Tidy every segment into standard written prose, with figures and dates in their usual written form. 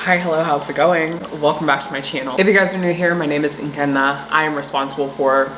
Hi, hello, how's it going? Welcome back to my channel. If you guys are new here, my name is Nkenna. I am responsible for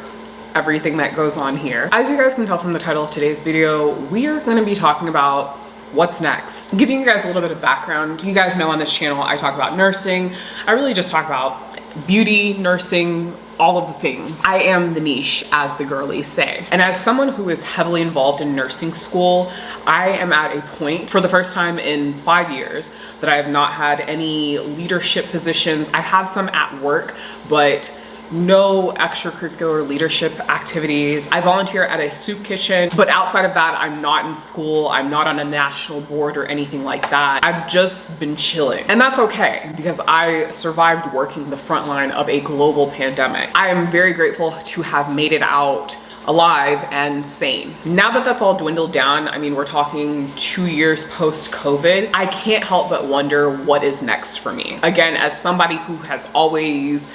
everything that goes on here. As you guys can tell from the title of today's video, we are going to be talking about what's next. Giving you guys a little bit of background. You guys know on this channel, I talk about nursing. I really just talk about beauty, nursing, all of the things. I am the niche, as the girlies say. And as someone who is heavily involved in nursing school, I am at a point for the first time in 5 years that I have not had any leadership positions. I have some at work, but no extracurricular leadership activities. I volunteer at a soup kitchen, but outside of that, I'm not in school. I'm not on a national board or anything like that. I've just been chilling. And that's okay, because I survived working the front line of a global pandemic. I am very grateful to have made it out alive and sane. Now that that's all dwindled down, I mean, we're talking 2 years post-COVID, I can't help but wonder what is next for me. Again, as somebody who has always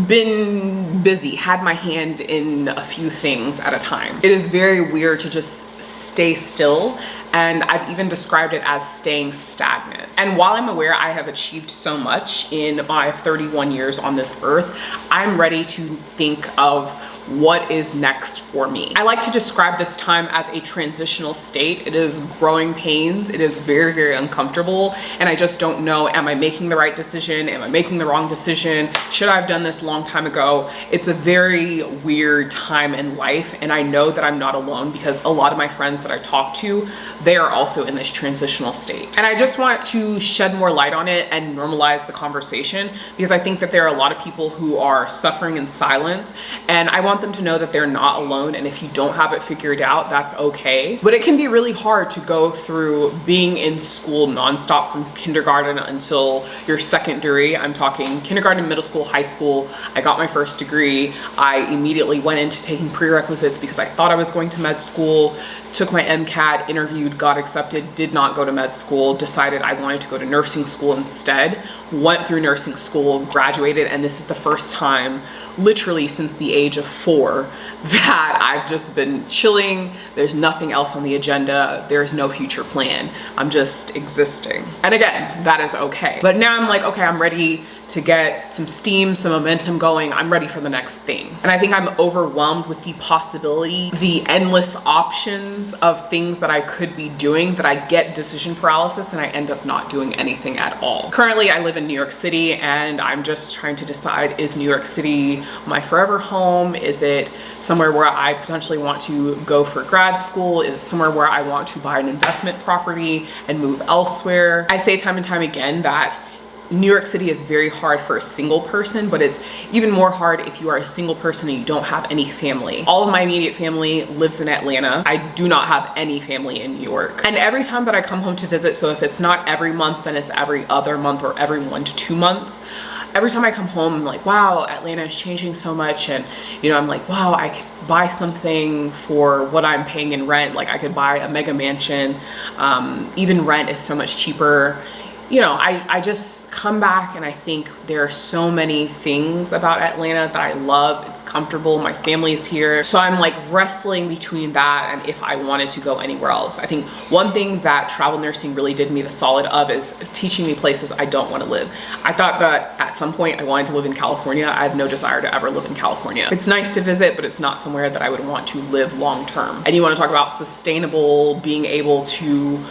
been busy, had my hand in a few things at a time, it is very weird to just stay still, and I've even described it as staying stagnant. And while I'm aware I have achieved so much in my 31 years on this earth, I'm ready to think of what is next for me. I like to describe this time as a transitional state. It is growing pains. It is very, very uncomfortable. And I just don't know, am I making the right decision? Am I making the wrong decision? Should I have done this a long time ago? It's a very weird time in life. And I know that I'm not alone, because a lot of my friends that I talk to, they are also in this transitional state. And I just want to shed more light on it and normalize the conversation, because I think that there are a lot of people who are suffering in silence, and I want them to know that they're not alone. And if you don't have it figured out, that's okay. But it can be really hard to go through being in school nonstop from kindergarten until your second degree. I'm talking kindergarten, middle school, high school. I got my first degree. I immediately went into taking prerequisites because I thought I was going to med school, took my MCAT, interviewed, got accepted, did not go to med school, decided I wanted to go to nursing school instead, went through nursing school, graduated, and this is the first time literally since the age of 4 that I've just been chilling. There's nothing else on the agenda. There's no future plan. I'm just existing. And again, that is okay. But now I'm like, okay, I'm ready to get some steam, some momentum going. I'm ready for the next thing. And I think I'm overwhelmed with the possibility, the endless options of things that I could be doing, that I get decision paralysis and I end up not doing anything at all. Currently, I live in New York City, and I'm just trying to decide, is New York City my forever home? Is it somewhere where I potentially want to go for grad school? Is it somewhere where I want to buy an investment property and move elsewhere? I say time and time again that New York City is very hard for a single person, but it's even more hard if you are a single person and you don't have any family. All of my immediate family lives in Atlanta. I do not have any family in New York. And every time that I come home to visit, so if it's not every month, then it's every other month or every 1 to 2 months. Every time I come home, I'm like, wow, Atlanta is changing so much. And, you know, I'm like, wow, I could buy something for what I'm paying in rent. Like, I could buy a mega mansion. Even rent is so much cheaper. You know, I just come back and I think there are so many things about Atlanta that I love. It's comfortable. My family's here. So I'm like wrestling between that and if I wanted to go anywhere else. I think one thing that travel nursing really did me the solid of is teaching me places I don't want to live. I thought that at some point I wanted to live in California. I have no desire to ever live in California. It's nice to visit, but it's not somewhere that I would want to live long term. And you want to talk about sustainable, being able to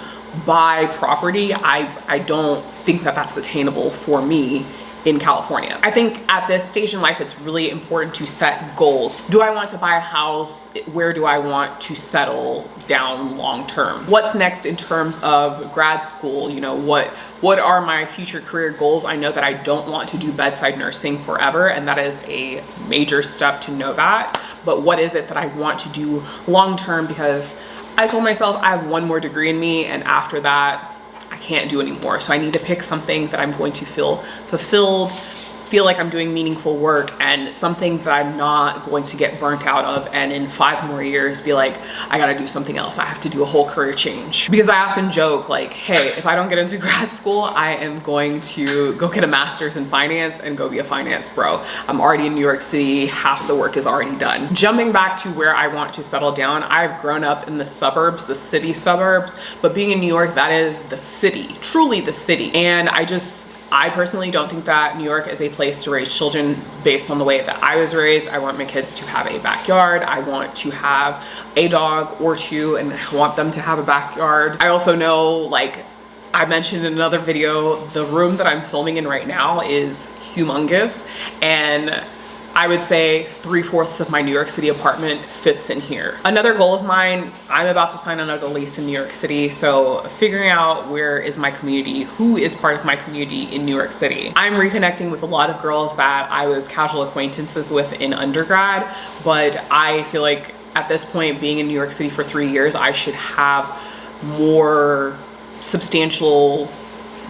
buy property, I don't think that that's attainable for me in California. I think at this stage in life, it's really important to set goals. Do I want to buy a house? Where do I want to settle down long term? What's next in terms of grad school? You know, what are my future career goals? I know that I don't want to do bedside nursing forever, and that is a major step to know that. But what is it that I want to do long term? Because I told myself I have 1 more degree in me, and after that, I can't do anymore. So I need to pick something that I'm going to feel fulfilled, feel like I'm doing meaningful work, and something that I'm not going to get burnt out of, and in 5 more years be like, I gotta do something else. I have to do a whole career change. Because I often joke like, hey, if I don't get into grad school, I am going to go get a master's in finance and go be a finance bro. I'm already in New York City. Half the work is already done. Jumping back to where I want to settle down, I've grown up in the suburbs, the city suburbs, but being in New York, that is the city, truly the city. And I personally don't think that New York is a place to raise children based on the way that I was raised. I want my kids to have a backyard. I want to have a dog or two and I want them to have a backyard. I also know, like I mentioned in another video, the room that I'm filming in right now is humongous, and I would say 3/4 of my New York City apartment fits in here. Another goal of mine, I'm about to sign another lease in New York City, so figuring out where is my community, who is part of my community in New York City. I'm reconnecting with a lot of girls that I was casual acquaintances with in undergrad, but I feel like at this point, being in New York City for 3 years, I should have more substantial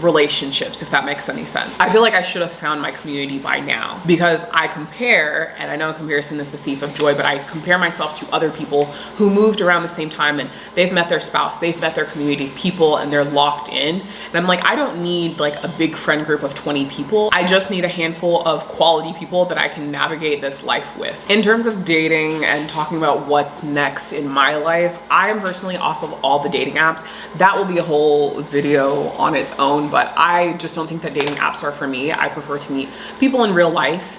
relationships, if that makes any sense. I feel like I should have found my community by now, because I compare, and I know comparison is the thief of joy, but I compare myself to other people who moved around the same time and they've met their spouse, they've met their community people, and they're locked in. And I'm like, I don't need like a big friend group of 20 people. I just need a handful of quality people that I can navigate this life with. In terms of dating and talking about what's next in my life, I am personally off of all the dating apps. That will be a whole video on its own, but I just don't think that dating apps are for me. I prefer to meet people in real life,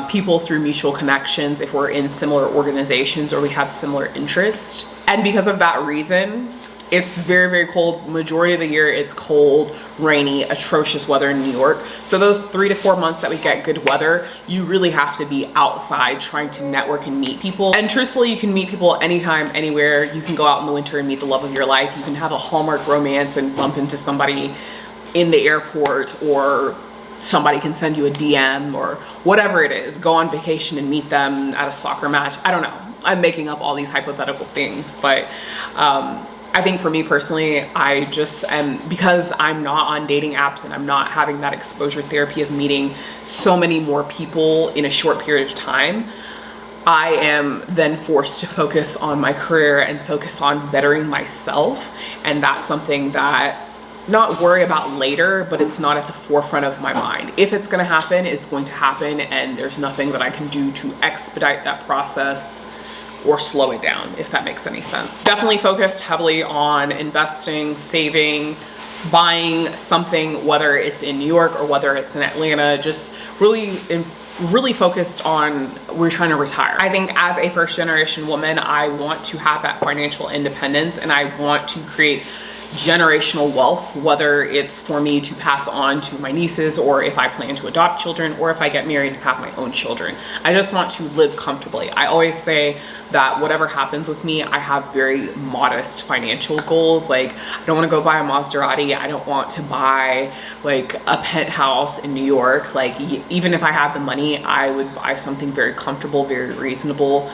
people through mutual connections if we're in similar organizations or we have similar interests. And because of that reason, it's very, very cold. Majority of the year, it's cold, rainy, atrocious weather in New York. So those 3 to 4 months that we get good weather, you really have to be outside trying to network and meet people. And truthfully, you can meet people anytime, anywhere. You can go out in the winter and meet the love of your life. You can have a Hallmark romance and bump into somebody in the airport, or somebody can send you a DM or whatever it is. Go on vacation and meet them at a soccer match. I don't know. I'm making up all these hypothetical things, but I think for me personally, I just am, because I'm not on dating apps and I'm not having that exposure therapy of meeting so many more people in a short period of time, I am then forced to focus on my career and focus on bettering myself. And that's something that not worry about later, but it's not at the forefront of my mind. If it's gonna happen, it's going to happen, and there's nothing that I can do to expedite that process or slow it down, if that makes any sense. Definitely focused heavily on investing, saving, buying something, whether it's in New York or whether it's in Atlanta, just really focused on, we're trying to retire. I think as a first generation woman, I want to have that financial independence, and I want to create generational wealth, whether it's for me to pass on to my nieces, or if I plan to adopt children, or if I get married and have my own children. I just want to live comfortably. I always say that whatever happens with me, I have very modest financial goals. Like, I don't want to go buy a Maserati. I don't want to buy like a penthouse in New York. Like, even if I had the money, I would buy something very comfortable, very reasonable,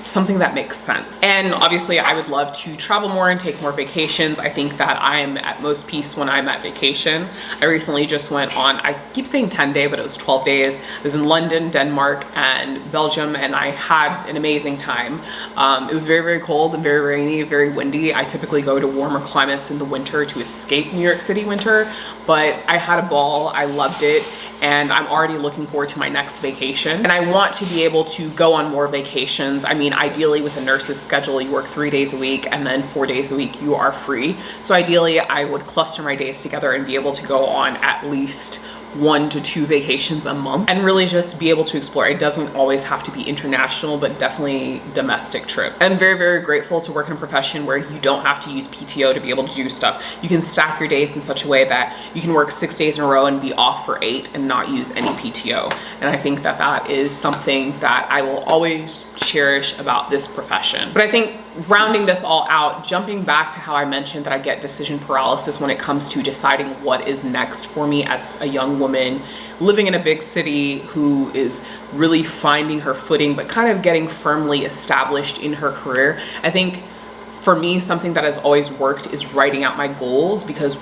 something that makes sense. And obviously I would love to travel more and take more vacations. I think that I'm at most peace when I'm at vacation. I recently just went on, I keep saying 10-day, but it was 12 days. I was in London, Denmark, and Belgium, and I had an amazing time. It was very, very cold and very rainy, very windy. I typically go to warmer climates in the winter to escape New York City winter, but I had a ball. I loved it. And I'm already looking forward to my next vacation. And I want to be able to go on more vacations. I mean, ideally with a nurse's schedule, you work 3 days a week and then 4 days a week you are free. So ideally I would cluster my days together and be able to go on at least 1 to 2 vacations a month and really just be able to explore. It doesn't always have to be international, but definitely domestic trip. I'm very, very grateful to work in a profession where you don't have to use PTO to be able to do stuff. You can stack your days in such a way that you can work 6 days in a row and be off for 8 and not use any PTO. And I think that that is something that I will always cherish about this profession. But I think rounding this all out, jumping back to how I mentioned that I get decision paralysis when it comes to deciding what is next for me as a young woman living in a big city who is really finding her footing but kind of getting firmly established in her career. I think for me, something that has always worked is writing out my goals, because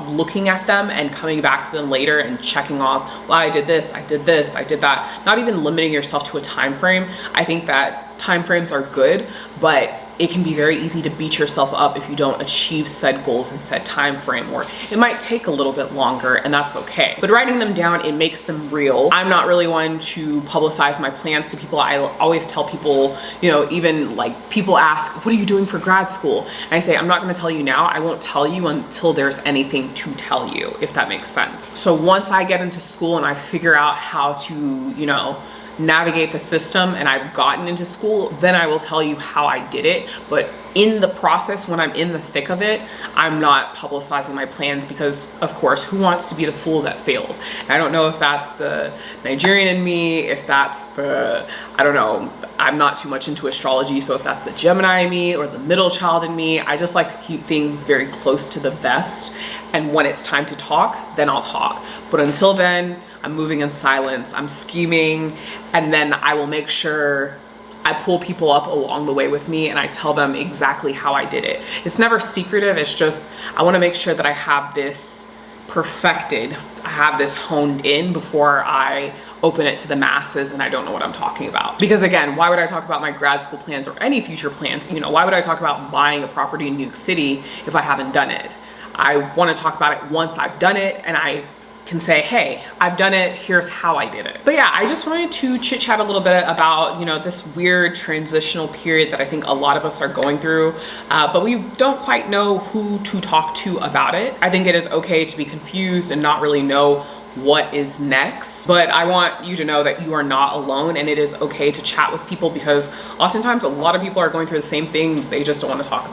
looking at them and coming back to them later and checking off, well, I did this, I did this, I did that. Not even limiting yourself to a time frame. I think that time frames are good, but it can be very easy to beat yourself up if you don't achieve said goals in said time frame, or it might take a little bit longer, and that's okay. But writing them down, it makes them real. I'm not really one to publicize my plans to people. I always tell people, you know, even like people ask, what are you doing for grad school? And I say, I'm not gonna tell you now. I won't tell you until there's anything to tell you, if that makes sense. So once I get into school and I figure out how to, you know, navigate the system and I've gotten into school, then I will tell you how I did it. But in the process, when I'm in the thick of it, I'm not publicizing my plans because, of course, who wants to be the fool that fails? And I don't know if that's the Nigerian in me, if that's the, I don't know, I'm not too much into astrology, so if that's the Gemini in me or the middle child in me, I just like to keep things very close to the vest. And when it's time to talk, then I'll talk. But until then, I'm moving in silence, I'm scheming, and then I will make sure I pull people up along the way with me and I tell them exactly how I did it. It's never secretive, it's just, I wanna make sure that I have this perfected, I have this honed in before I open it to the masses and I don't know what I'm talking about. Because again, why would I talk about my grad school plans or any future plans? You know, why would I talk about buying a property in New York City if I haven't done it? I wanna talk about it once I've done it and I can say, hey, I've done it, here's how I did it. But yeah, I just wanted to chit chat a little bit about, you know, this weird transitional period that I think a lot of us are going through, but we don't quite know who to talk to about it. I think it is okay to be confused and not really know what is next, but I want you to know that you are not alone and it is okay to chat with people, because oftentimes a lot of people are going through the same thing, they just don't want to talk about it.